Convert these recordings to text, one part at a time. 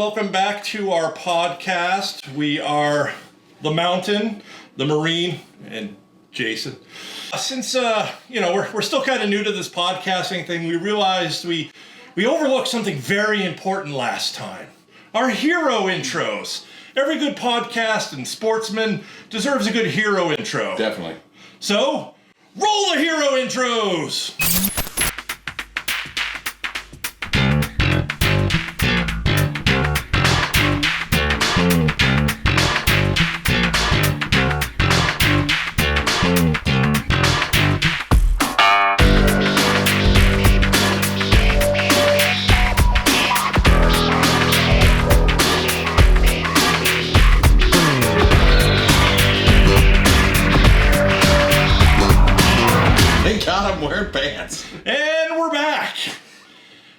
welcome back to our podcast. We are the Mountain, the Marine, and Jason. Since we're still kind of new to this podcasting thing, we realized we overlooked something very important last time. Our hero intros. Every good podcast and sportsman deserves a good hero intro. Definitely. So, roll the hero intros! And we're back.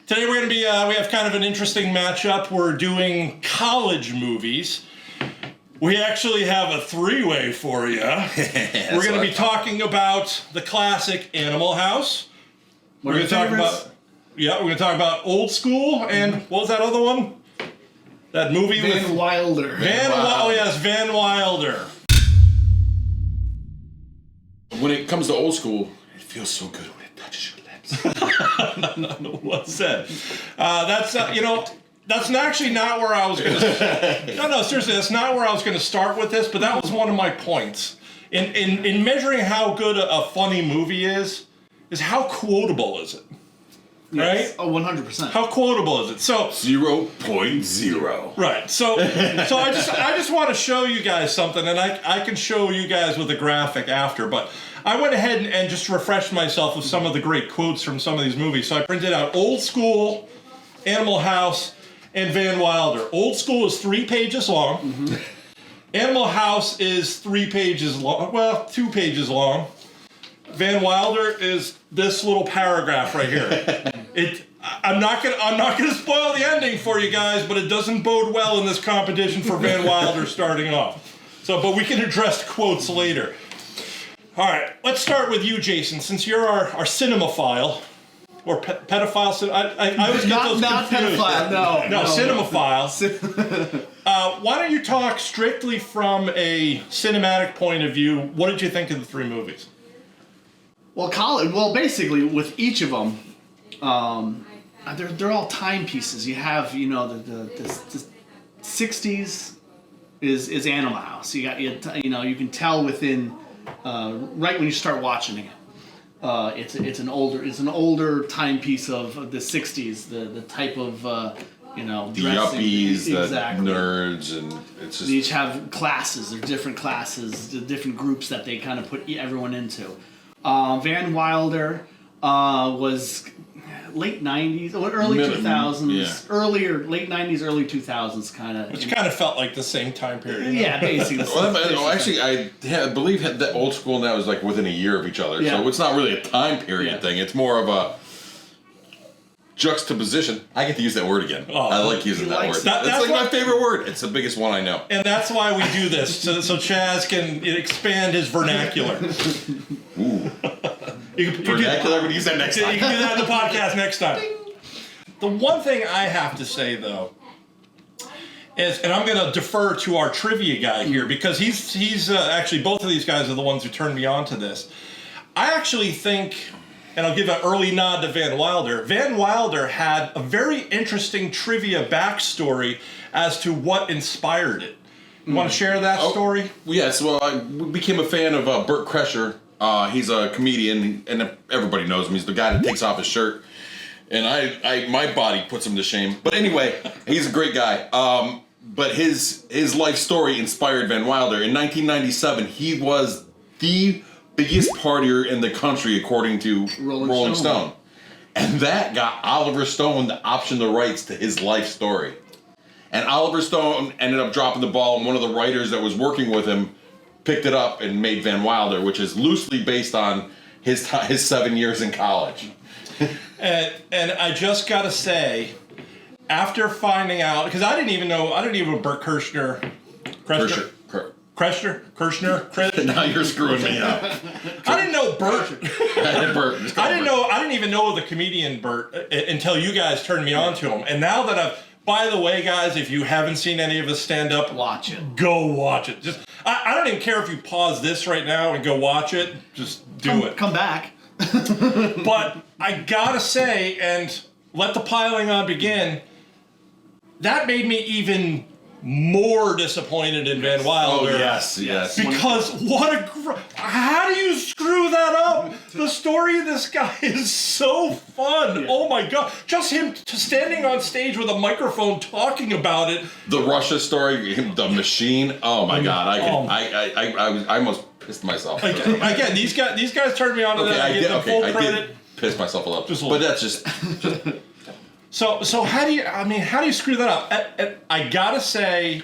Today we're going to be, we have kind of an interesting matchup. We're doing college movies. We actually have a three-way for you. We're going to be talking about the classic Animal House. We're going to talk about, we're going to talk about Old School, and what was that other one? That movie with Van Wilder. Oh yes, Van Wilder. When it comes to Old School, it feels so good when it touches your lips. No, what's that? That's actually not where I was going to... No, seriously, that's not where I was going to start with this, but that was one of my points. In measuring how good a funny movie is how quotable is it? Yes. Right? Oh, 100%. How quotable is it? So 0.0. Right. So I just want to show you guys something, and I can show you guys with a graphic after, but I went ahead and just refreshed myself with some of the great quotes from some of these movies. So I printed out Old School, Animal House, and Van Wilder. Old School is 3 pages long. Mm-hmm. Animal House is 3 pages long. Well, 2 pages long. Van Wilder is this little paragraph right here. I'm not gonna spoil the ending for you guys, but it doesn't bode well in this competition for Van Wilder starting off. So, but we can address quotes later. All right, let's start with you, Jason, since you're our cinemaphile or pedophile. I always get those not confused. pedophile. No, cinemaphile. Why don't you talk strictly from a cinematic point of view? What did you think of the 3 movies? Well, basically, with each of them, they're all timepieces. You have, the 60s is Animal House. You can tell within right when you start watching it. It's an older timepiece of the 60s. The type of the dressing. yuppies, Exactly. the nerds, and it's just... They each have classes. They're different classes, the different groups that they kind of put everyone into. Van Wilder was late 90s, early 2000s, late 90s, early 2000s kind of. Which kind of felt like the same time period. Yeah, basically. I believe that Old School and that was like within a year of each other, yeah. So it's not really a time period thing. It's more of a juxtaposition. I get to use that word again. Oh, I like using that word. That's like my favorite word. It's the biggest one I know. And that's why we do this, so Chaz can expand his vernacular. Ooh. Vernacular, we're going to use that next time. You can do that in the podcast next time. The one thing I have to say, though, is, and I'm going to defer to our trivia guy here, because he's actually, both of these guys are the ones who turned me on to this. I actually think... And I'll give an early nod to Van Wilder. Van Wilder had a very interesting trivia backstory as to what inspired it. You want to share that story? Yes. Well, I became a fan of Burt Kreischer. He's a comedian, and everybody knows him. He's the guy that takes off his shirt, and my body puts him to shame. But anyway, he's a great guy. But his life story inspired Van Wilder. In 1997, he was the biggest partier in the country, according to Rolling Stone. And that got Oliver Stone to option the rights to his life story. And Oliver Stone ended up dropping the ball, and one of the writers that was working with him picked it up and made Van Wilder, which is loosely based on his 7 years in college. And I just got to say, after finding out, because I didn't even know Burt Kreischer. Now you're screwing me up. I didn't know Burt. I didn't Burt. even know the comedian Burt until you guys turned me on to him. And now that By the way, guys, if you haven't seen any of his stand-up, Watch it. go watch it. Just I don't even care if you pause this right now and go watch it. Just do it. Come back. But I gotta say, and let the piling on begin, that made me even more disappointed in Van Wilder. Oh, yes. Because how do you screw that up? The story of this guy is so fun. Oh my god. Just him standing on stage with a microphone talking about it. The Russia story, the machine. Oh my god. I almost pissed myself. Again, these guys turned me on to that. I give them full credit. I did piss myself a little. Just a little. But that's just So how do you screw that up? I gotta say,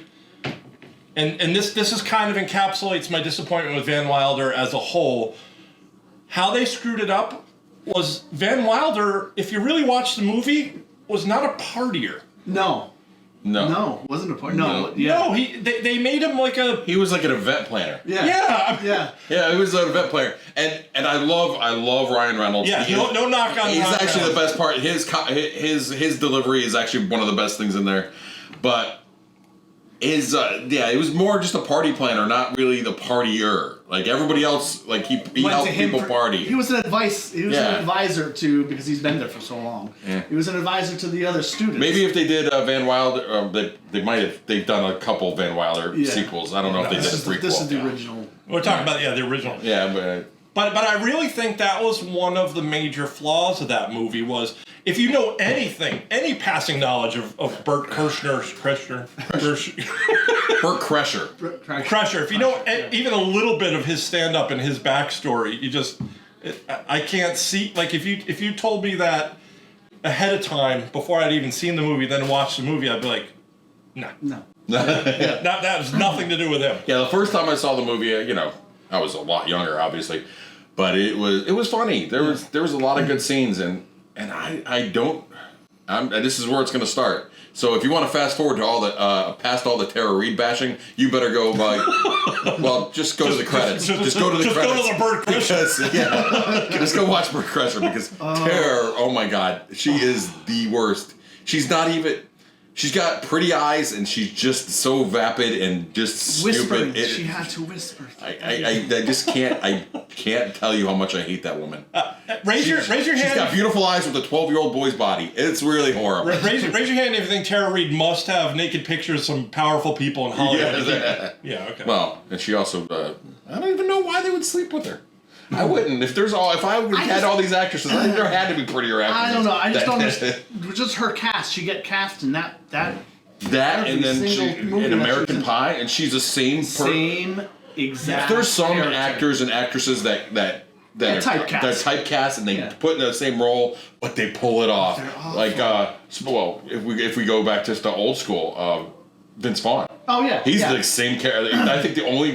and this is kind of encapsulates my disappointment with Van Wilder as a whole. How they screwed it up was Van Wilder, if you really watch the movie, was not a partier. No, wasn't a part. No, they made him like he was like an event planner. Yeah. He was an event player, and I love Ryan Reynolds. Yeah, no knock on. He's actually the best part. His delivery is actually one of the best things in there, but it was more just a party planner, not really the partier. Like everybody else, like he helped people party. He was an advisor to, because he's been there for so long. Yeah. He was an advisor to the other students. Maybe if they did Van Wilder, they've done a couple Van Wilder sequels. I don't know if they did a prequel. This is the original. We're talking about the original. Yeah, but I really think that was one of the major flaws of that movie was if you know anything, any passing knowledge of Bert Kreischer, Bert Kreischer. If you know even a little bit of his stand-up and his backstory, I can't see, like if you told me that ahead of time before I'd even seen the movie, then watched the movie, I'd be like, no. That has nothing to do with him. Yeah, the first time I saw the movie, I was a lot younger, obviously, but it was funny. There was a lot of good scenes, and this is where it's going to start. So if you want to fast forward to past all the Tara Reid bashing, you better go just go to the credits. Just go to the credits. Just go to the Bert Kreischer. Just go watch Bert Kreischer because Tara, oh my God, she is the worst. She's not even. She's got pretty eyes, and she's just so vapid and just whispering. stupid. She had to whisper. I just can't. I can't tell you how much I hate that woman. Raise your hand. She's got beautiful eyes with a 12-year-old boy's body. It's really horrible. Raise your hand if you think Tara Reid must have naked pictures of some powerful people in Hollywood. Yeah. Okay. Well, and she also. I don't even know why they would sleep with her. I wouldn't. If I had all these actresses, I think there had to be prettier actresses. I don't know. I just don't understand. Just her cast. She get cast in that. And then in American Pie, and she's the same person. Same exact. There's some character. actors and actresses that they're typecast and they put in the same role, but they pull it off. Like if we go back just to old school, Vince Vaughn. Oh yeah, he's the same character. I think the only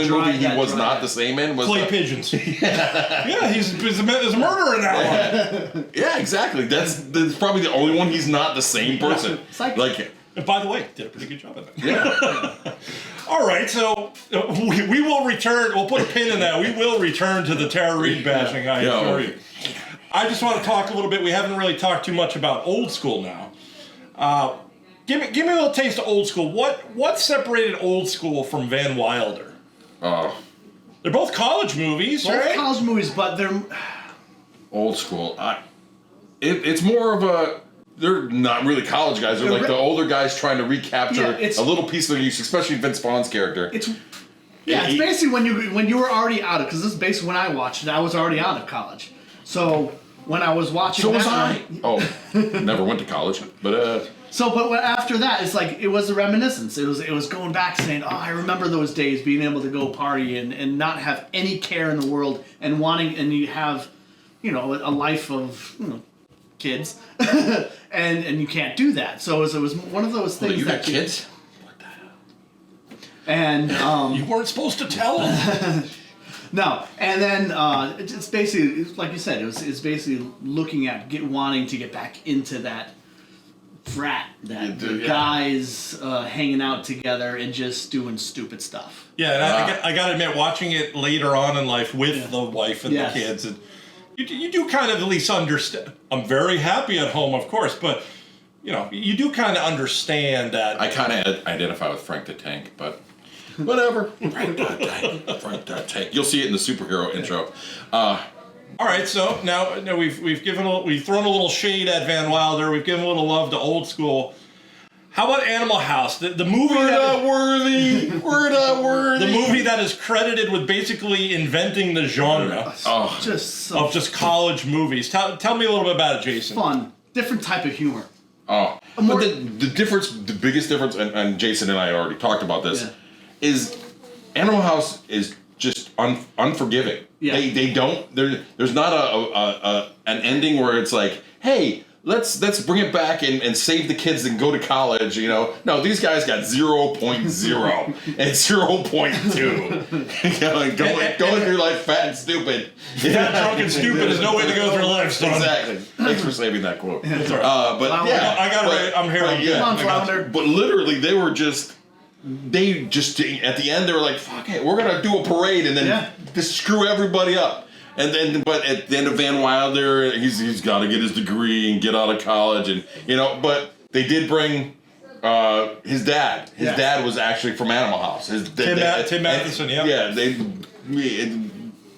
movie he was not the same in was Play Pigeons. He's a murderer in that one. Yeah, exactly. That's probably the only one he's not the same person. Like. And by the way, did a pretty good job at that. Yeah. All right, so we will return. We'll put a pin in that. We will return to the Tara Reid bashing. I assure you. I just want to talk a little bit. We haven't really talked too much about old school now. Give me a little taste of old school. What separated old school from Van Wilder? They're both college movies, right? Both college movies, but they're old school. It's more of a. They're not really college guys. They're like the older guys trying to recapture a little piece of their youth, especially Vince Vaughn's character. It's basically when you were already out of, because this is basically when I watched it. I was already out of college, so when I was watching, so was I. Never went to college, but. But after that, it's like it was a reminiscence. It was going back saying, I remember those days, being able to go party and not have any care in the world and you have, a life of kids, and you can't do that. So it was one of those things. You got kids? And you weren't supposed to tell them. No, and then it's basically like you said. It's basically looking at wanting to get back into that frat, the guys hanging out together and just doing stupid stuff. Yeah, and I gotta admit, watching it later on in life with the wife and the kids, and you do kind of at least understand. I'm very happy at home, of course, but you do kind of understand that. I kind of identify with Frank the Tank, but whatever. Frank the Tank. Frank the Tank. You'll see it in the superhero intro. All right, so now we've thrown a little shade at Van Wilder. We've given a little love to Old School. How about Animal House? The movie We're not worthy. We're not worthy. The movie that is credited with basically inventing the genre of just college movies. Tell me a little bit about it, Jason. Fun, different type of humor. But the biggest difference, and Jason and I already talked about this, is Animal House is just unforgiving. Yeah. They don't. There's not an ending where it's like, hey, let's bring it back and save the kids and go to college. No, these guys got 0.0 and 0.2. Going through life fat and stupid. Fat, drunk, and stupid is no way to go through life, son. Exactly. Thanks for saving that quote. That's all right. I'm here. Come on, Flounder. But literally, they just at the end they were like, fuck it, we're gonna do a parade and then just screw everybody up. But at the end of Van Wilder, he's got to get his degree and get out of college, and but they did bring his dad. His dad was actually from Animal House. Tim Matheson.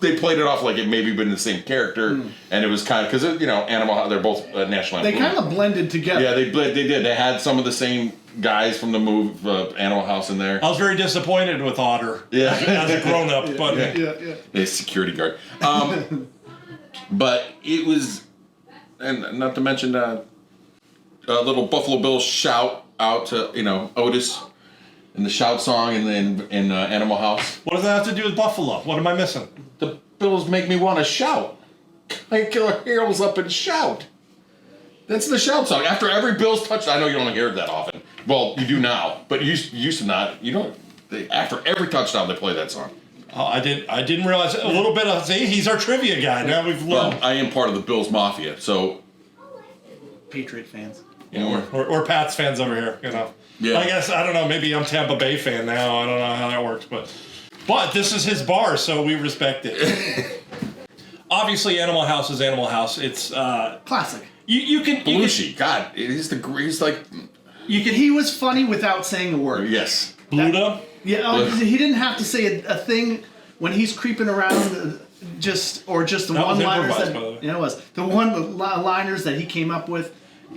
They played it off like it maybe been the same character, and it was kind of because Animal House. They're both national. They kind of blended together. Yeah, they did. They had some of the same guys from the movie Animal House in there. I was very disappointed with Otter. Yeah, as a grown up, but a security guard. But it was, and not to mention a little Buffalo Bill shout out to Otis in the shout song in Animal House. What does that have to do with Buffalo? What am I missing? The Bills make me want to shout. I kill our heels up and shout. That's the shout song. After every Bills touchdown, I know you don't hear it that often. Well, you do now, but you used to not. You don't. After every touchdown, they play that song. Oh, I didn't realize a little bit of. See, he's our trivia guy. Now we've learned. Well, I am part of the Bills Mafia, so. Patriot fans. Or Pats fans over here. Yeah. I guess I don't know. Maybe I'm Tampa Bay fan now. I don't know how that works, but this is his bar, so we respect it. Obviously, Animal House is Animal House. It's classic. You can Belushi. God, he's like. He was funny without saying a word. Yes. Bluto? Yeah, he didn't have to say a thing when he's creeping around. Just the one-liners that it was the one-liners that he came up with.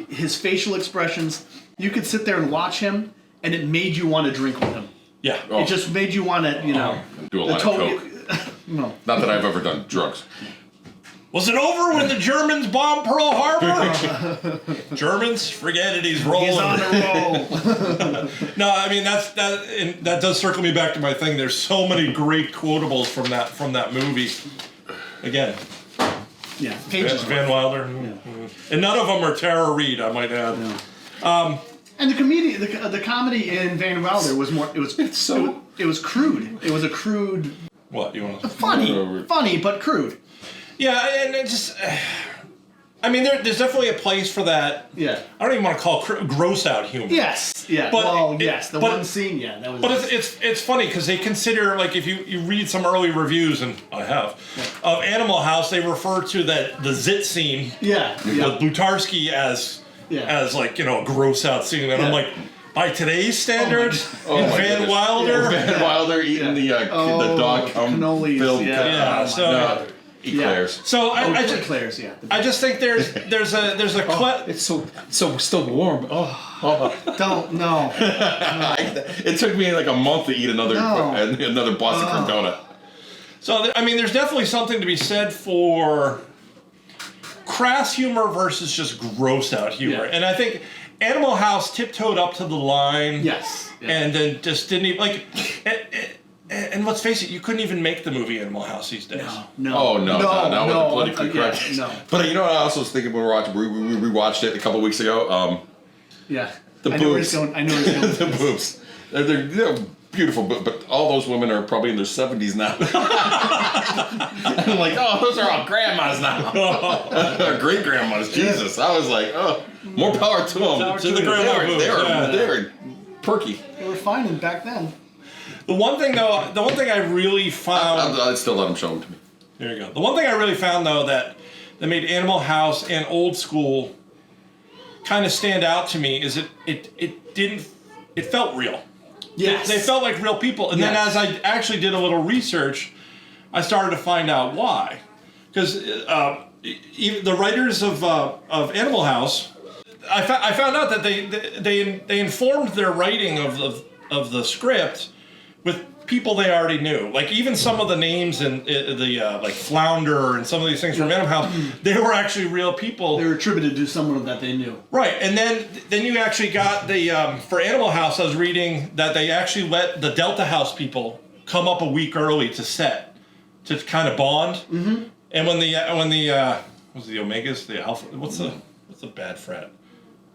His facial expressions. You could sit there and watch him, and it made you want to drink with him. Yeah. It just made you want to, do a lot of coke. No. Not that I've ever done drugs. Was it over when the Germans bombed Pearl Harbor? Germans, forget it. He's rolling. He's on a roll. No, I mean that does circle me back to my thing. There's so many great quotables from that movie. Again. Yeah. Pages. Van Wilder. And none of them are Tara Reid, I might add. No. And the comedy in Van Wilder was more. It was crude. It was a crude. What you want to? Funny but crude. Yeah, and it just. I mean, there's definitely a place for that. Yeah. I don't even want to call it gross out humor. Yes. Yeah. But the one scene. Yeah. That was. But it's funny because they consider, like, if you read some early reviews, and I have, of Animal House, they refer to the zit scene. Yeah. With Blutarsky as like, a gross out scene, and I'm like, by today's standards, Van Wilder. Van Wilder eating the dog cannolis. filled. So. Eclairs. So eclairs. Yeah. I just think there's a it's so still warm. Don't no. It took me like a month to eat another Boston cream donut. So I mean, there's definitely something to be said for crass humor versus just gross out humor, and I think Animal House tiptoed up to the line. Yes. Yeah. And then just didn't even And let's face it, you couldn't even make the movie Animal House these days. No. Oh no, not with the politically correct. No. But you know what I also was thinking when we were watching, we rewatched it a couple weeks ago. The boobs. I know where it's going. The boobs. They're beautiful, but all those women are probably in their 70s now. I'm like, those are all grandmas now. Or great grandmas. Jesus, I was like, more power to them. To the grandma boobs. They were perky. They were fine back then. The one thing I really found... I'd still let them show them to me. There you go. The one thing I really found, though, that made Animal House and Old School kind of stand out to me is it felt real. Yes. They felt like real people. And then Yes. as I actually did a little research, I started to find out why. Because even the writers of Animal House, I found out that they informed their writing of the script with people they already knew. Like even some of the names and the like Flounder and some of these things from Animal House, they were actually real people. They were attributed to someone that they knew. Right, and then you actually got the for Animal House. I was reading that they actually let the Delta House people come up a week early to set to kind of bond. Mm-hmm. And when the what's the Omegas, the Alpha, what's the bad frat?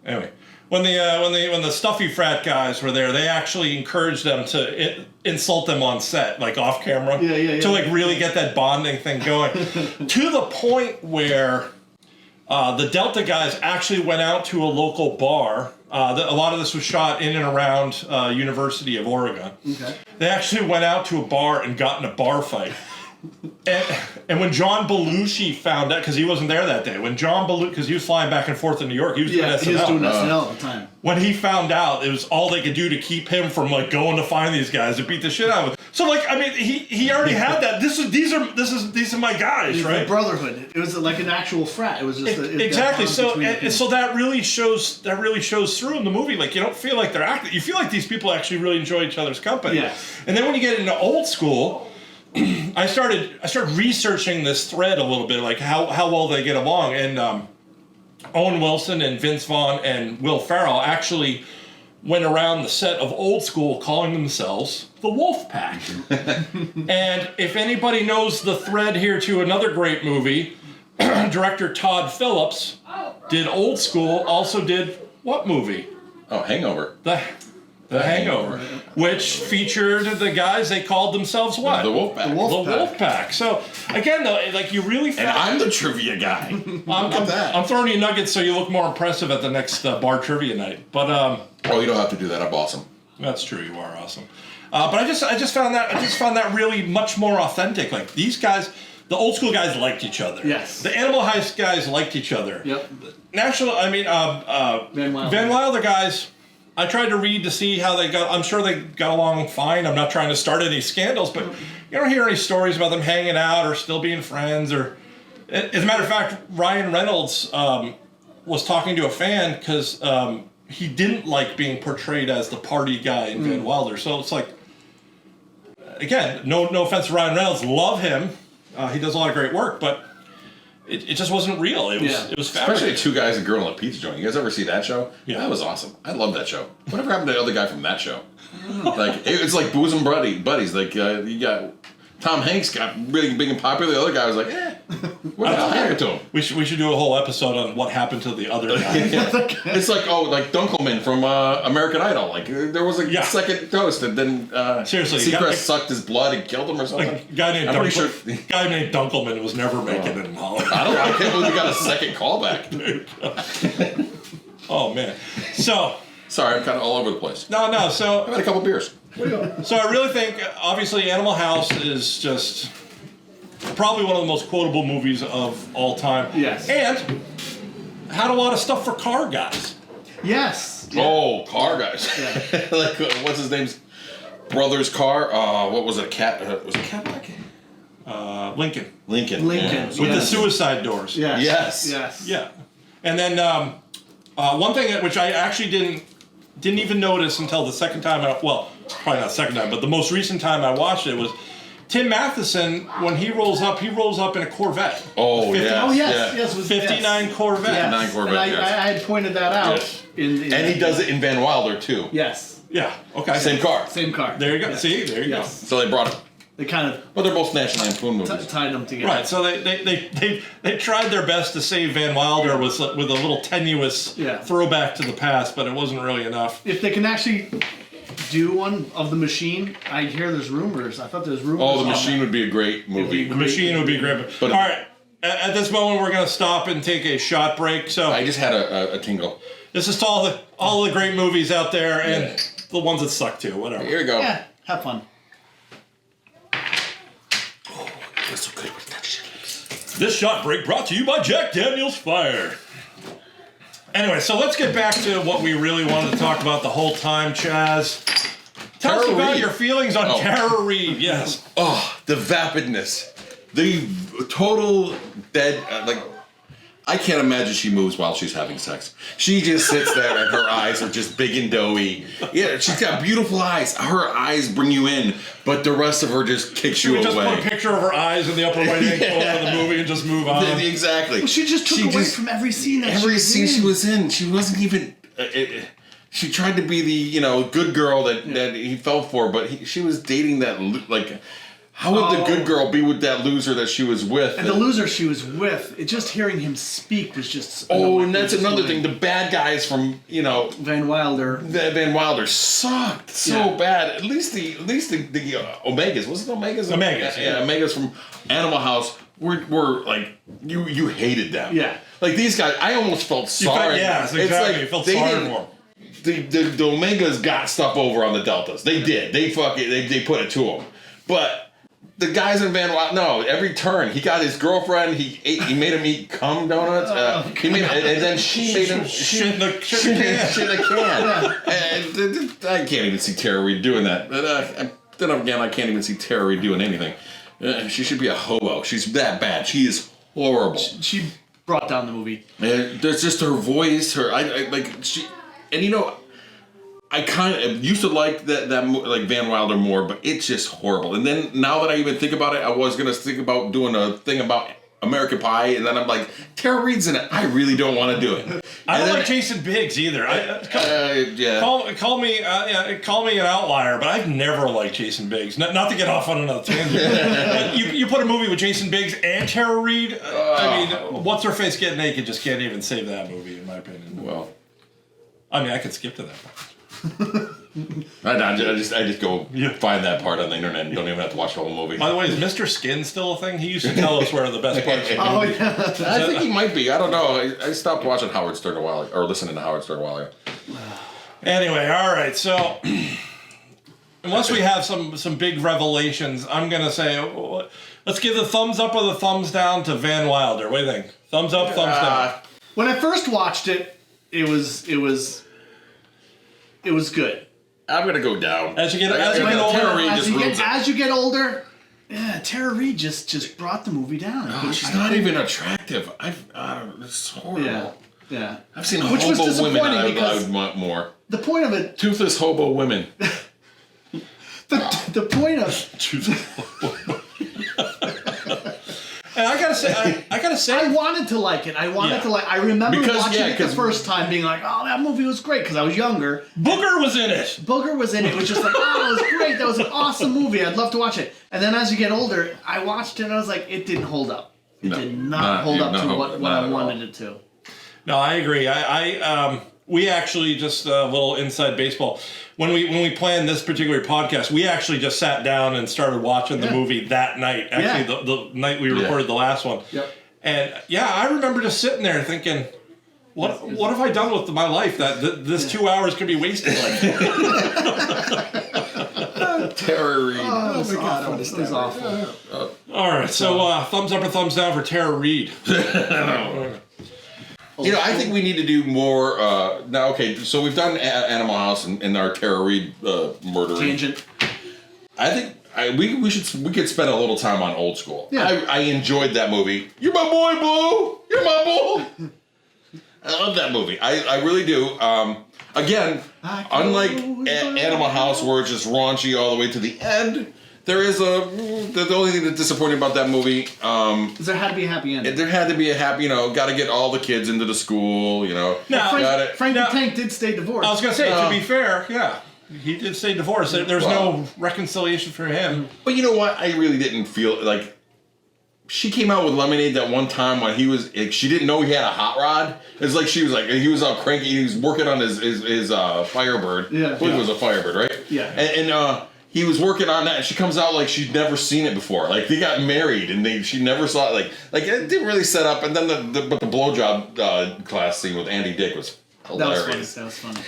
Anyway, when the stuffy frat guys were there, they actually encouraged them to insult them on set, like off camera, to like really get that bonding thing going, to the point where the Delta guys actually went out to a local bar. A lot of this was shot in and around University of Oregon. Okay. They actually went out to a bar and got in a bar fight. And when John Belushi found out, because he wasn't there that day, because he was flying back and forth to New York, he was doing SNL. He was doing SNL at the time. When he found out, it was all they could do to keep him from like going to find these guys and beat the shit out of them. So like, I mean, he already had that. These are my guys, right? The brotherhood. It was like an actual frat. It was just exactly. So that really shows through in the movie. Like you don't feel like they're acting. You feel like these people actually really enjoy each other's company. Yeah. And then when you get into Old School, I started researching this thread a little bit, like how well they get along, and Owen Wilson and Vince Vaughn and Will Ferrell actually went around the set of Old School calling themselves the Wolf Pack. And if anybody knows the thread here to another great movie, director Todd Phillips did Old School, also did what movie? Oh, Hangover. The Hangover, which featured the guys, they called themselves what? The Wolfpack. The Wolfpack. So, again, though, like you really... And I'm the trivia guy. I'm throwing you nuggets so you look more impressive at the next bar trivia night. But, oh, you don't have to do that. I'm awesome. That's true, you are awesome. But I just found that really much more authentic. Like, these guys... The Old School guys liked each other. Yes. The Animal House guys liked each other. Yep. Van Wilder guys... I tried to read to see how they got... I'm sure they got along fine. I'm not trying to start any scandals, but you don't hear any stories about them hanging out or still being friends. Or, as a matter of fact, Ryan Reynolds was talking to a fan because he didn't like being portrayed as the party guy in Van Wilder. So it's like, again, no offense to Ryan Reynolds, love him. He does a lot of great work, but it just wasn't real. It was Especially Two Guys and a Girl in a Pizza Joint. You guys ever see that show? Yeah. That was awesome. I love that show. Whatever happened to the other guy from that show? Like it's like booze and buddies. Like you got Tom Hanks got really big and popular. The other guy was like, what the hell happened to him? We should do a whole episode on what happened to the other guy. It's like like Dunkelman from American Idol. Like there was a second toast, and then seriously, Seacrest sucked his blood and killed him or something. A guy named Dunkelman was never making it in Hollywood. I can't believe we got a second callback. Oh man, so sorry, I'm kind of all over the place. No. So I've had a couple beers. So I really think, obviously, Animal House is just probably one of the most quotable movies of all time. Yes. And had a lot of stuff for car guys. Yes. Yeah. Oh, car guys. Yeah. Like, what's his name's brother's car? What was it? Was it Cadillac? Lincoln. Yeah. With the suicide doors. Yes. Yeah. And then one thing which I actually didn't even notice until the second time probably not second time, but the most recent time I watched it was Tim Matheson. When he rolls up in a Corvette. Oh, yes. 59 Corvette. Yes. 59 Corvette, and I had pointed that out. Yes. And he does it in Van Wilder, too. Yes. Yeah, okay. Same car. There you go. Yes. See, there you go. So they brought it. They kind of... Well, they're both National Lampoon movies. Tied them together. Right, so they tried their best to save Van Wilder with a little tenuous throwback to the past, but it wasn't really enough. If they can actually do one of The Machine, I hear there's rumors. I thought there's rumors. Oh, The Machine would be a great movie. The Machine would be great. But all right, at this moment, we're going to stop and take a shot break. So I just had a tingle. This is to all the great movies out there and the ones that suck too, whatever. Here we go. Yeah, have fun. So good with that shit. This shot break brought to you by Jack Daniel's Fire. Anyway, so let's get back to what we really wanted to talk about the whole time, Chaz. Tell us about your feelings on Tara Reid. Yes. Oh, the vapidness. The total dead, I can't imagine she moves while she's having sex. She just sits there and her eyes are just big and doughy. Yeah, she's got beautiful eyes. Her eyes bring you in, but the rest of her just kicks you away. Just put a picture of her eyes in the upper right-hand corner of the movie and just move on. Exactly. Well, she just took away from every scene that she was in. She wasn't even... she tried to be the, good girl that he fell for, but she was dating that, how would the good girl be with that loser that she was with? And the loser she was with, just hearing him speak was just... and that's another thing. The bad guys from, Van Wilder. Van Wilder sucked so bad. At least the Omegas. Was it Omegas? Omegas. Yeah, Omegas from Animal House were like, you hated them. Yeah. Like these guys, I almost felt sorry. Exactly. You felt sorry for them. The Omegas got stuff over on the Deltas. They did. They put it to them. But... the guys in Van Wilder, no, every turn, he got his girlfriend, he made him eat cum donuts, and then she made him shit in the can. And I can't even see Tara Reid doing that. Then again, I can't even see Tara Reid doing anything. She should be a hobo. She's that bad. She is horrible. She brought down the movie. There's just her voice, I kind of used to like that like Van Wilder more, but it's just horrible. And then now that I even think about it, I was gonna think about doing a thing about American Pie, and then I'm like, Tara Reid's in it. I really don't want to do it. I don't like Jason Biggs either. Call me an outlier, but I've never liked Jason Biggs. Not to get off on another tangent. you put a movie with Jason Biggs and Tara Reid. What's her face get naked just can't even save that movie, in my opinion. Well, I could skip to that. I just go find that part on the internet and don't even have to watch the whole movie. By the way, is Mr. Skin still a thing? He used to tell us where the best parts of the movie. I think he might be. I don't know. I stopped watching Howard Stern a while, or listening to Howard Stern a while ago. Anyway, all right. So, unless we have some big revelations, I'm gonna say let's give the thumbs up or the thumbs down to Van Wilder. What do you think? Thumbs up, thumbs down. When I first watched it, it was good. I'm gonna go down. As you get older, as you get older, Tara Reid just brought the movie down. She's not even attractive. It's horrible. Yeah. I've seen hobo women I would want more. The point of it. Toothless hobo women. the point of And I gotta say, I wanted to like it. I remember watching it the first time, being like, "Oh, that movie was great," because I was younger. Booger was in it. It was just like, "Oh, it was great. That was an awesome movie. I'd love to watch it." And then as you get older, I watched it and I was like, "It didn't hold up. It did not hold up to what I wanted it to." No, I agree. We actually just a little inside baseball. When we planned this particular podcast, we actually just sat down and started watching the movie that night. Actually, the night we recorded the last one. Yep. And I remember just sitting there thinking, what have I done with my life that this 2 hours could be wasted like? Tara Reid. Oh, it was awful. All right, so thumbs up or thumbs down for Tara Reid. I think we need to do more. Now, okay, so we've done Animal House and our Tara Reid murder Tangent. I think we could spend a little time on Old School. Yeah. I enjoyed that movie. You're my boy, Blue. You're my boy. I love that movie. I really do. Again, unlike Animal House, where it's just raunchy all the way to the end. There is the only thing that's disappointing about that movie. Is there had to be a happy ending? There had to be a happy, got to get all the kids into the school, Now, Frank the Tank did stay divorced. I was going to say, to be fair, he did stay divorced. There's no reconciliation for him. But you know what? I really didn't feel like... She came out with Lemonade that one time when she didn't know he had a hot rod. It's like she was like, he was all cranky. He was working on his Firebird. Yeah. I believe it was a Firebird, right? Yeah. And he was working on that, and she comes out like she'd never seen it before. Like they got married, and she never saw it. Like it didn't really set up. And then the blowjob class scene with Andy Dick was hilarious. That was funny.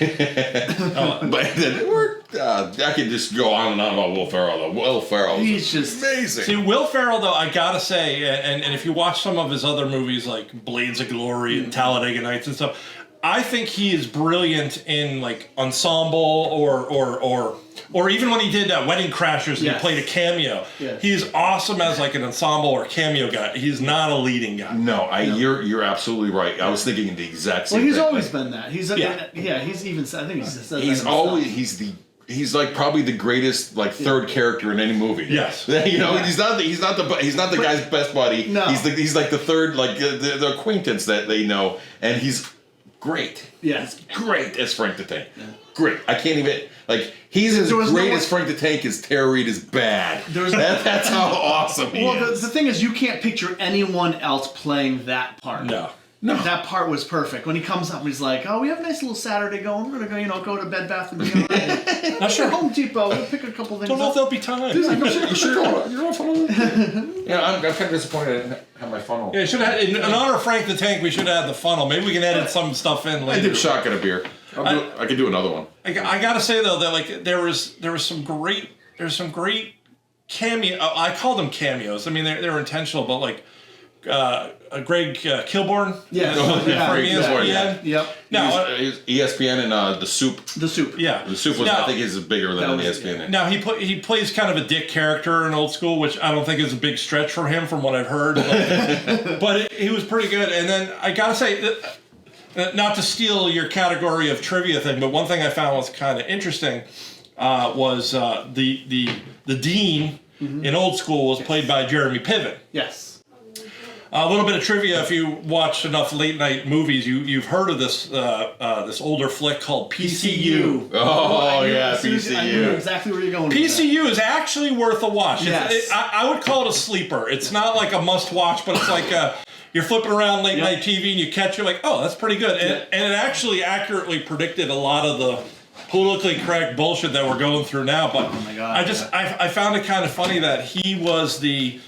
But then it worked. I could just go on and on about Will Ferrell. Though Will Ferrell, he's just amazing. See, Will Ferrell, though, I gotta say, and if you watch some of his other movies like Blades of Glory and Talladega Nights and stuff. I think he is brilliant in like ensemble or even when he did Wedding Crashers and he played a cameo. Yes. He's awesome as like an ensemble or cameo guy. He's not a leading guy. No, you're absolutely right. I was thinking the exact same Well, he's thing. always been that. He's he's even. I think he's said He's that always himself. he's like probably the greatest like third character in any movie. Yes. You know, he's not the guy's best buddy. No. He's like the third like the acquaintance that they know, and he's great. Yes. Great as Frank the Tank. Yeah. Great. I can't even like he's as There was great no- as Frank the Tank as Tara Reid is bad. That's how awesome he Well, is. the thing is, you can't picture anyone else playing that part. No. That part was perfect. When he comes up, he's like, "Oh, we have a nice little Saturday going. We're gonna go to Bed Bath and Beyond. Not sure. Home Depot. We'll pick a couple things Don't know if up." there'll be time. You sure? You're off on a Yeah, I'm kind of disappointed I didn't have my funnel. Yeah, should have, in honor of Frank the Tank, we should have the funnel. Maybe we can edit some stuff in I later. did shotgun a beer. I could do another one. I gotta say though that like there was some great cameo. I call them cameos. I mean they're intentional, but like Greg Kilborn. Yes. from ESPN. Yeah. Yep. Now, He's ESPN and The Soup. The soup. yeah, The Soup was now, I think is bigger than That was- ESPN. Now he plays kind of a dick character in Old School, which I don't think is a big stretch for him from what I've heard. But he was pretty good. And then I gotta say, not to steal your category of trivia thing, but one thing I found was kind of interesting was the dean in Old School was played by Jeremy Piven. Yes. A little bit of trivia: if you watch enough late night movies, you've heard of this this older flick called PCU. Oh yeah, I knew PCU. exactly where you're going. with PCU is actually worth a watch. Yes. I would call it a sleeper. It's not like a must watch, but it's like you're flipping around late night TV and you catch it like, oh, that's pretty good. And it actually accurately predicted a lot of the politically correct bullshit that we're going through now. But my God, I found it kind of funny that he was the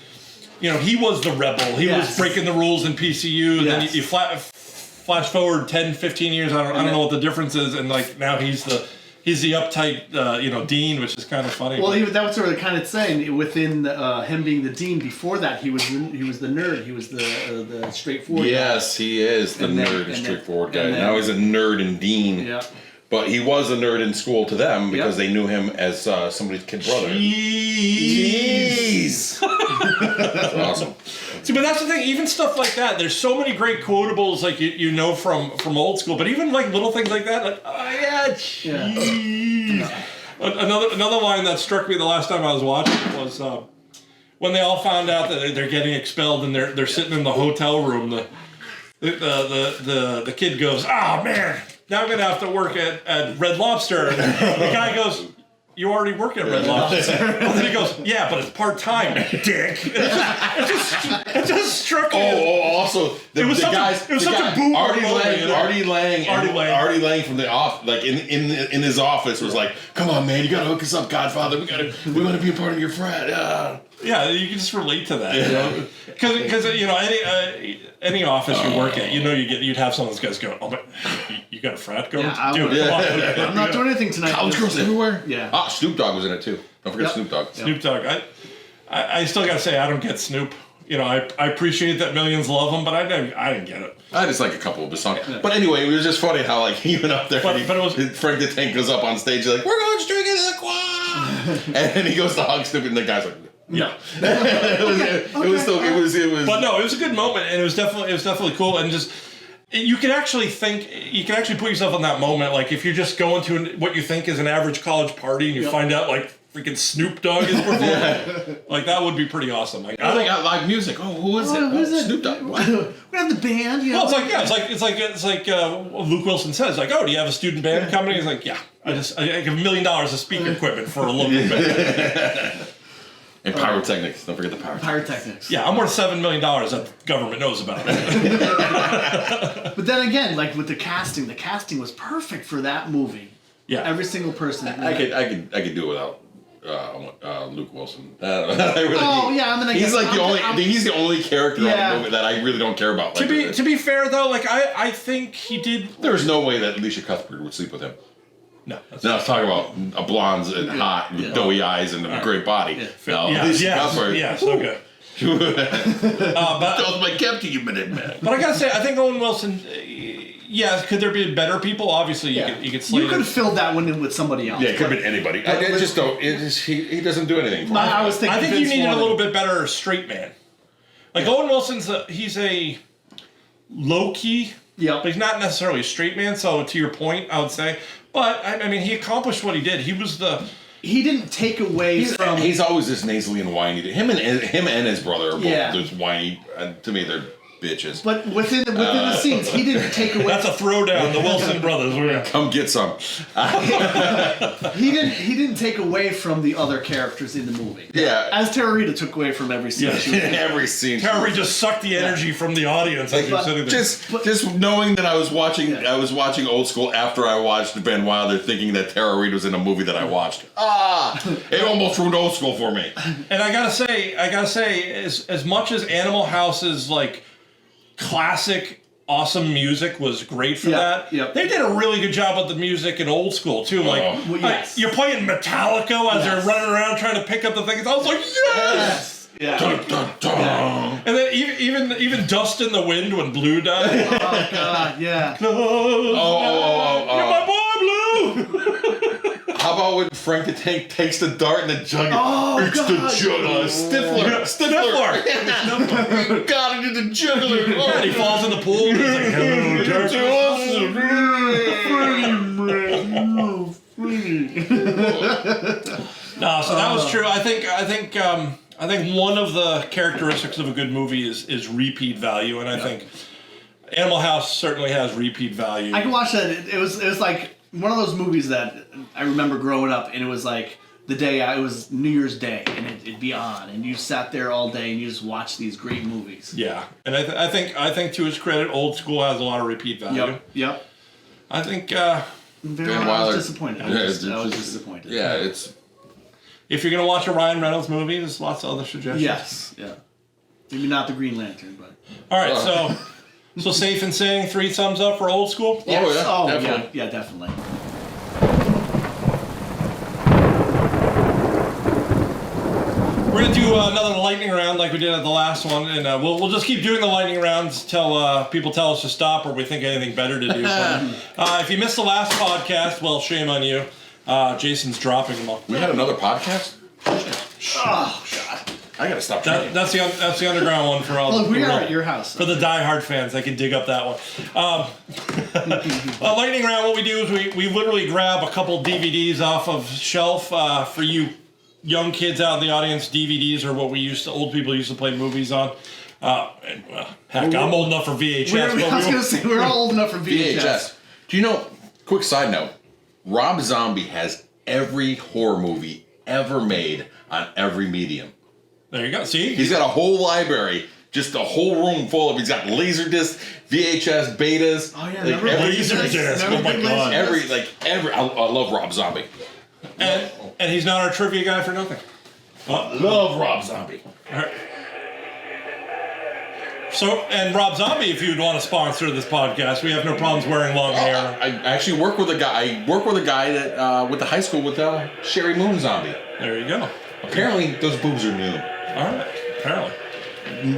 rebel. He was breaking the rules in PCU. And then you flash forward 10, 15 years. I don't know what the difference is. And like now he's the uptight dean, which is kind of funny. Well, that was sort of kind of saying within him being the dean. Before that, he was the nerd. He was the straightforward. Yes, he is the And then- nerd and and then- straightforward guy. and then- Now he's a nerd and dean. Yeah. But he was a nerd in school to them because they knew him as somebody's kid brother. Jeez. That's awesome. See, but that's the thing. Even stuff like that. There's so many great quotables, like you know from Old School. But even like little things like that, like oh yeah, jeez. Another line that struck me the last time I was watching was when they all found out that they're getting expelled and they're sitting in the hotel room. The kid goes, "Oh man, now I'm gonna have to work at Red Lobster." And the guy goes, "You already work at Red Lobster." And then he goes, "Yeah, but it's part-time, dick." It just struck me. Also, the was such a- guys, it was the such a guy, boomer Artie moment, Lang, you know? Artie Lang from the off, like in his office was like, "Come on, man, you gotta hook us up, Godfather. We want to be a part of your frat." Yeah, you can just relate to that, you know, because any office you work at, you'd have some of those guys go, "Oh, but you got a frat going? Yeah, Dude, come on." I'm not doing anything tonight. College girls everywhere. Yeah. Ah, Snoop Dogg was in it too. Don't forget Yep. Snoop Dogg. Snoop Dogg. I still gotta say I don't get Snoop. I appreciate that millions love him, but I didn't get it. I just like a couple of his songs. But anyway, it was just funny how like he went up there But and it was- Frank the Tank goes up on stage like, "We're going straight into the quad," and then he goes to hug Snoop and the guy's like, Yeah. it was. But no, it was a good moment, and it was definitely cool, and just you can actually put yourself in that moment, like if you're just going to what you think is an average college party, and you find out like freaking Snoop Dogg is performing, like that would be pretty awesome. Like I think I got live music. Oh, who is it? Who's it? Snoop Dogg. What? We have the band. You know? Well, it's like Luke Wilson says, like, oh, do you have a student band coming? He's like, yeah, I give $1 million of speaker equipment for a local band. And pyrotechnics. Don't forget the pyrotechnics. Pyrotechnics. Yeah, I'm worth $7 million that the government knows about. But then again, like with the casting was perfect for that movie. Yeah, Every single person. I could do it without Luke Wilson. Oh yeah, I mean, he's the only character on the movie that I really don't care about. To be fair though, like I think he did. There's no way that Alicia Cuthbert would sleep with him. No. Now I was talking about a blonde and hot with doughy eyes and a great body. Yeah. No, Yes, Alicia Cuthbert. yes, okay. That was my captain, you minute man. But I gotta say, I think Owen Wilson, yeah, could there be better people? Obviously, you could slate You could have filled that one in with somebody else. Yeah, it could have been anybody. I just don't. He doesn't do anything. For me. I was thinking. I think Vince you needed Vaughn. a little bit better straight man. Like Owen Wilson's, he's a low key. Yeah. But he's not necessarily a straight man. So to your point, I would say. But I mean, he accomplished what he did. He was the. He didn't take away from. He's always this nasally and whiny. Him and his brother are both Yeah. just whiny. And to me, they're bitches. But within the scenes, he didn't take away. That's a throwdown. The Wilson brothers. Come get some. He didn't take away from the other characters in the movie. Yeah. As Tara Rita took away from every scene. Yeah. She was in. Every scene. Terry just sucked the energy from the audience as you're sitting there. Just knowing that I was watching Old School after I watched Van Wilder, thinking that Tara Reid was in a movie that I watched. It almost ruined Old School for me. And I gotta say, as much as Animal House's like classic awesome music was great for that, they did a really good job with the music in Old School too. Like, Well, yes. you're playing Metallica as they're running around trying to pick up the things. I was like, yes! Yeah. Dun, dun, dun. And then even Dust in the Wind when Blue died. Oh God, yeah. You're my boy, Blue. How about when Frank the Tank takes the dart and the jug? It's God. the juggler. Stifler. Stifler. Got it in the juggler. And he falls in the pool. And he's like, hello, No, so that was true. I think one of the characteristics of a good movie is repeat value, and I think Animal House certainly has repeat value. I can watch that. It was like one of those movies that I remember growing up, and it was like it was New Year's Day, and it'd be on, and you sat there all day and you just watched these great movies. Yeah, and I think to his credit, Old School has a lot of repeat value. Yep. I think Van I Wilder. was disappointed. I was disappointed. Yeah, it's. if you're gonna watch a Ryan Reynolds movie, there's lots of other suggestions. Yes. Yeah. Maybe not the Green Lantern, but. All right, so safe in saying 3 thumbs up for Old School. Oh yeah, Oh definitely. yeah, definitely. We're gonna do another lightning round like we did at the last one, and we'll just keep doing the lightning rounds till people tell us to stop or we think anything better to do. But, if you missed the last podcast, well, shame on you. Jason's dropping them all. We had another podcast. Oh God. I gotta stop drinking. That's the underground one for all. Look, we the are at your house. For the diehard fans, they can dig up that one. Lightning round. What we do is we literally grab a couple DVDs off of shelf for you young kids out in the audience. DVDs are what old people used to play movies on. Heck, I'm old enough for VHS. I was gonna say we're all old enough for VHS. Do you know? Quick side note: Rob Zombie has every horror movie ever made on every medium. There you go. See, He's got a whole library, just a whole room full of. He's got Laserdisc, VHS, betas. Oh yeah, like remember Laserdisc. Oh my God. every. I love Rob Zombie. and he's not our trivia guy for nothing. Love Rob Zombie. All right. So, and Rob Zombie, if you'd want to sponsor this podcast, we have no problems wearing long hair. I actually work with a guy. I work with a guy that went to high school with Sherry Moon Zombie. There you go. Apparently, those boobs are new. All right. Apparently.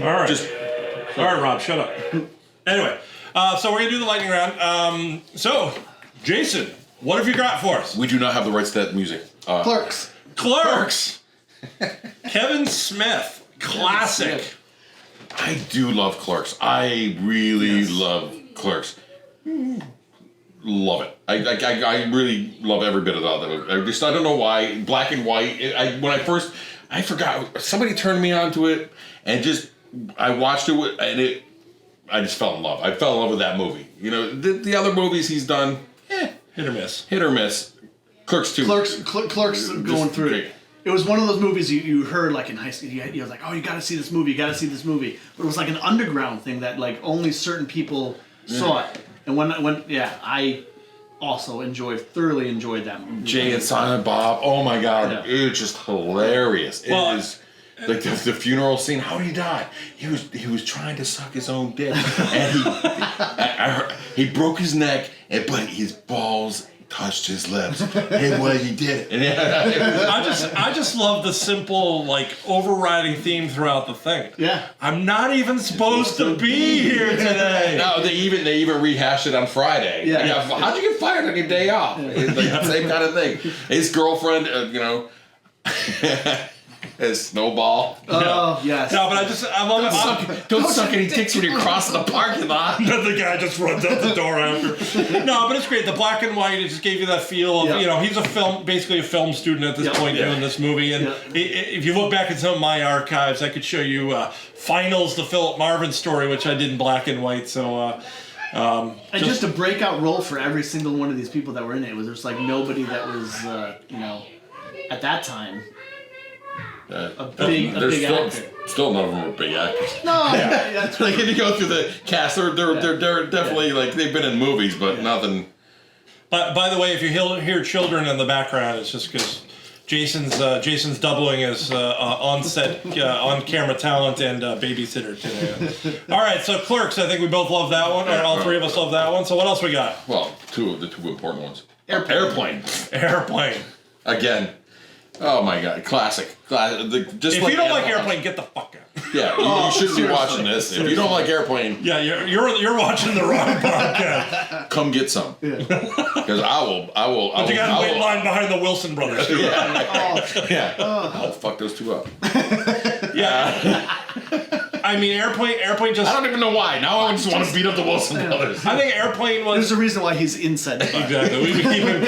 All right. All right, Rob, shut up. Anyway, so we're going to do the lightning round. So, Jason, what have you got for us? We do not have the rights to that music. Clerks. Clerks. Kevin Smith. Classic. I do love Clerks. I really love Clerks. Love it. I really love every bit of that. I don't know why. Black and white. I forgot. Somebody turned me onto it, and I watched it, and I just fell in love. I fell in love with that movie. You know, the other movies he's done, Hit or miss. hit or miss. Clerks 2. Clerks going through it. It was one of those movies you heard like in high school. You was like, oh, you got to see this movie. You got to see this movie. But it was like an underground thing that like only certain people saw it. And when I also thoroughly enjoyed that movie. Jay and Silent Bob. Oh my God, it's just hilarious. It is like the funeral scene. How did he die? He was trying to suck his own dick, and he broke his neck, but his balls touched his lips. Hey, well, you did it. And I just love the simple, like, overriding theme throughout the thing. Yeah. I'm not even supposed to be here today. No, they even rehashed it on Friday. Yeah. How'd you get fired on your day off? It's like the same kind of thing. His girlfriend, his Snowball. Oh, yes. No, but I love it. Don't suck any dicks when you're crossing the parking lot. The guy just runs out the door after. No, but it's great. The black and white, it just gave you that feel of, he's basically a film student at this point doing this movie. And if you look back at some of my archives, I could show you Finals, the Philip Marvin story, which I did in black and white. So, and just a breakout role for every single one of these people that were in it. It was just like nobody that was, at that time. A big actor. Still none of them are big actors. No, that's Like if you go through the cast, they're definitely like they've been in movies, but nothing. By the way, if you hear children in the background, it's just because Jason's doubling as on-set, on-camera talent and babysitter today. All right, so Clerks, I think we both love that one, or all three of us love that one. So what else we got? Well, two important ones. Airplane. Airplane. Again. Oh my God, classic. If you don't like Airplane, get the fuck out. Yeah, you shouldn't be watching this. If you don't like Airplane, yeah, you're watching the wrong podcast. Come get some. Because I will. But you got to wait in line behind the Wilson brothers. Yeah. I'll fuck those two up. Yeah. I mean, Airplane just... I don't even know why. Now I just want to beat up the Wilson brothers. I think Airplane was... There's a reason why he's inside the bar. Exactly. We keep him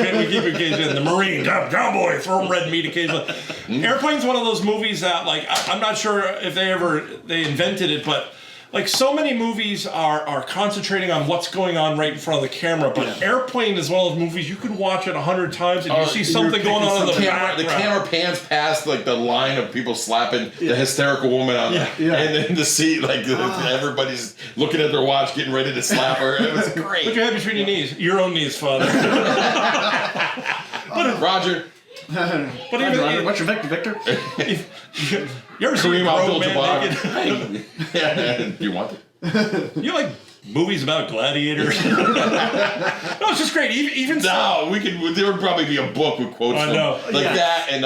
caged in. The Marine, cowboy, throw him red meat occasionally. Airplane's one of those movies that, like, I'm not sure if they invented it, but... Like, so many movies are concentrating on what's going on right in front of the camera, but Airplane is one of those movies you can watch it 100 times and you see something going on in the background. The camera pans past, like, the line of people slapping the hysterical woman on and then the seat, like, everybody's looking at their watch, getting ready to slap her. It was great. Put your head between your knees. Your own knees, Father. Roger. But even what's your Victor? You ever seen Kareem Abdul-Jabbar? Yeah. You want it? You like movies about gladiators? No, it's just great. Even there would probably be a book with quotes from that and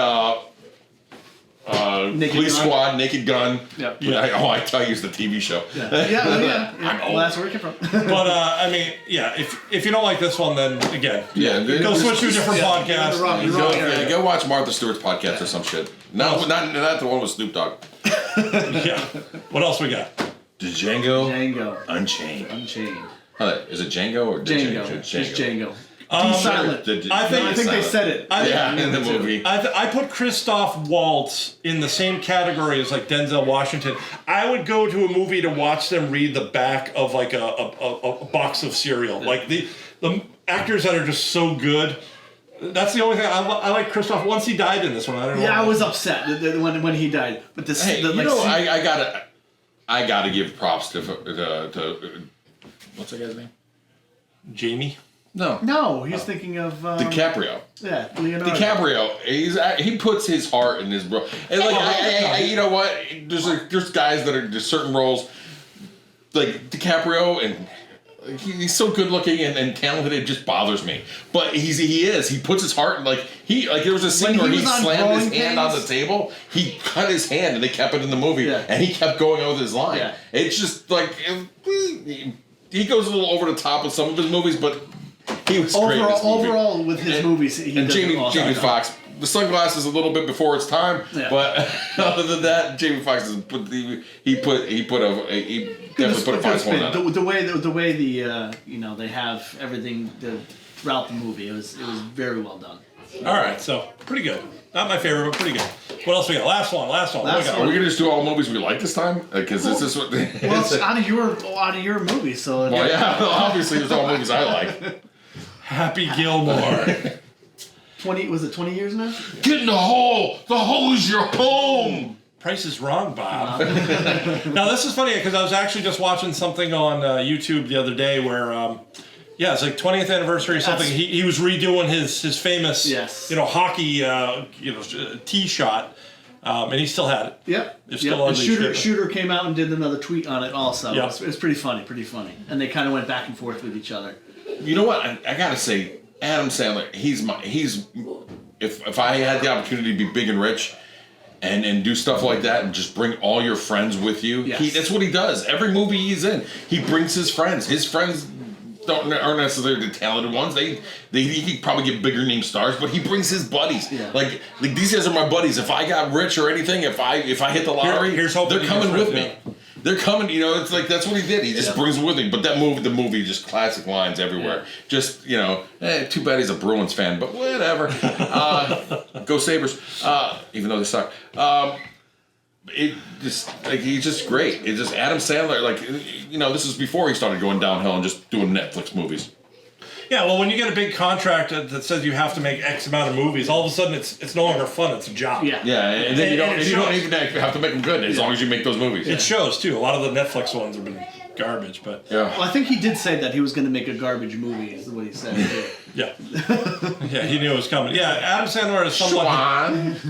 Police Squad, Naked Gun. Yeah. I tell you, it's the TV show. Yeah. Well, that's where it came from. But I mean, if you don't like this one, then again, go switch to a different podcast. Go watch Martha Stewart's podcast or some shit. No, not the one with Snoop Dogg. Yeah. What else we got? Django Unchained. Is it Django or Django? Just Django. Silent. I think they said it. In the movie. I put Christoph Waltz in the same category as like Denzel Washington. I would go to a movie to watch them read the back of like a box of cereal. Like the actors that are just so good. That's the only thing I like. Christoph. Once he died in this one, I don't know. Yeah, I was upset when he died. But this, I gotta give props to what's that guy's name? Jamie. No, he's thinking of DiCaprio. Yeah, Leonardo. DiCaprio. He puts his heart in his bro. And like, you know what? There's guys that are just certain roles, like DiCaprio, and he's so good looking and talented. It just bothers me. But he puts his heart in, like there was a scene where he slammed his hand on the table. He cut his hand, and they kept it in the movie, and he kept going with his line. Yeah. It's just like he goes a little over the top with some of his movies, but. He was great in this movie. Overall, with his movies, he and Jamie Foxx, the sunglasses a little bit before its time, but other than that, Jamie Foxx definitely put a fine point on it. The way they have everything throughout the movie, it was very well done. All right, so pretty good. Not my favorite, but pretty good. What else we got? Last one. Are we gonna just do all movies we like this time? Because this is what. Well, it's out of your movie, so. Well, yeah, obviously there's all movies I like. Happy Gilmore. 20 years now? Get in the hole! The hole is your home! Price is wrong, Bob. Now, this is funny because I was actually just watching something on YouTube the other day where, it's like 20th anniversary or something. He was redoing his famous, hockey, tee shot. And he still had it. Yep. Shooter came out and did another tweet on it also. Yep. It was pretty funny. And they kind of went back and forth with each other. You know what? I gotta say, Adam Sandler, if I had the opportunity to be big and rich and do stuff like that and just bring all your friends with you, Yes. that's what he does. Every movie he's in, he brings his friends. His friends aren't necessarily the talented ones. He could probably get bigger name stars, but he brings his buddies. Yeah. Like these guys are my buddies. If I got rich or anything, if I hit the lottery, Here's hoping they're coming you're with friends, me. They're coming, it's like that's what he did. He just brings them with him. But the movie, just classic lines everywhere. Yeah. Just too bad he's a Bruins fan, but whatever. Go Sabres, even though they suck. He's just great. It's just Adam Sandler. This is before he started going downhill and just doing Netflix movies. Yeah, well, when you get a big contract that says you have to make X amount of movies, all of a sudden it's no longer fun; it's a job. Yeah. Yeah, and then And you don't even have to make them good as long as you make those movies. It shows too. A lot of the Netflix ones have been garbage, but Yeah. Well, I think he did say that he was going to make a garbage movie, is what he said. yeah, he knew it was coming. Yeah, Adam Sandler is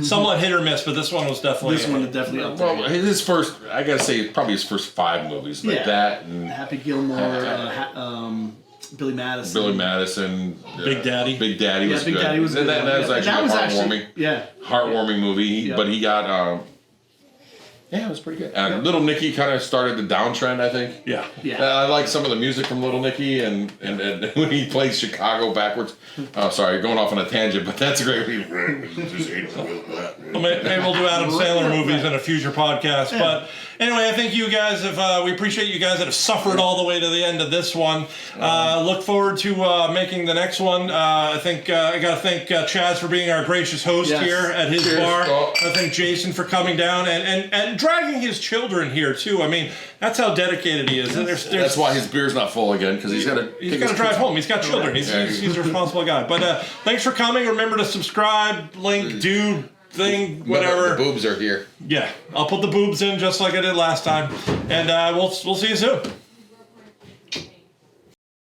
somewhat hit or miss, but this one was definitely This one is definitely up there. Well, his first, I gotta say, probably his first 5 movies like Yeah. that, and Happy Gilmore, Billy Madison. Billy Madison, Big Daddy. Big Daddy was Big good. Daddy was good. That was Yeah, actually heartwarming. yeah. Heartwarming movie. Yeah. But he got, it was pretty good. Little Nicky kind of started the downtrend, I think. yeah. Yeah. I like some of the music from Little Nicky, and when he plays Chicago backwards. Oh, sorry, going off on a tangent, but that's a great. Well, maybe we'll do Adam Sandler movies in a future podcast. Yeah. But anyway, I think you guys have. We appreciate you guys that have suffered all the way to the end of this one. Look forward to making the next one. I think I got to thank Chaz for being our gracious host Yes. here at his Cheers. bar. Oh. I thank Jason for coming down and dragging his children here too. I mean, that's how dedicated he is. And That's why his beer's not full again, because he's got to drive home. He's got children. He's a responsible guy. But thanks for coming. Remember to subscribe, link, do thing, whatever. The boobs are here. Yeah, I'll put the boobs in just like I did last time, and we'll see you soon.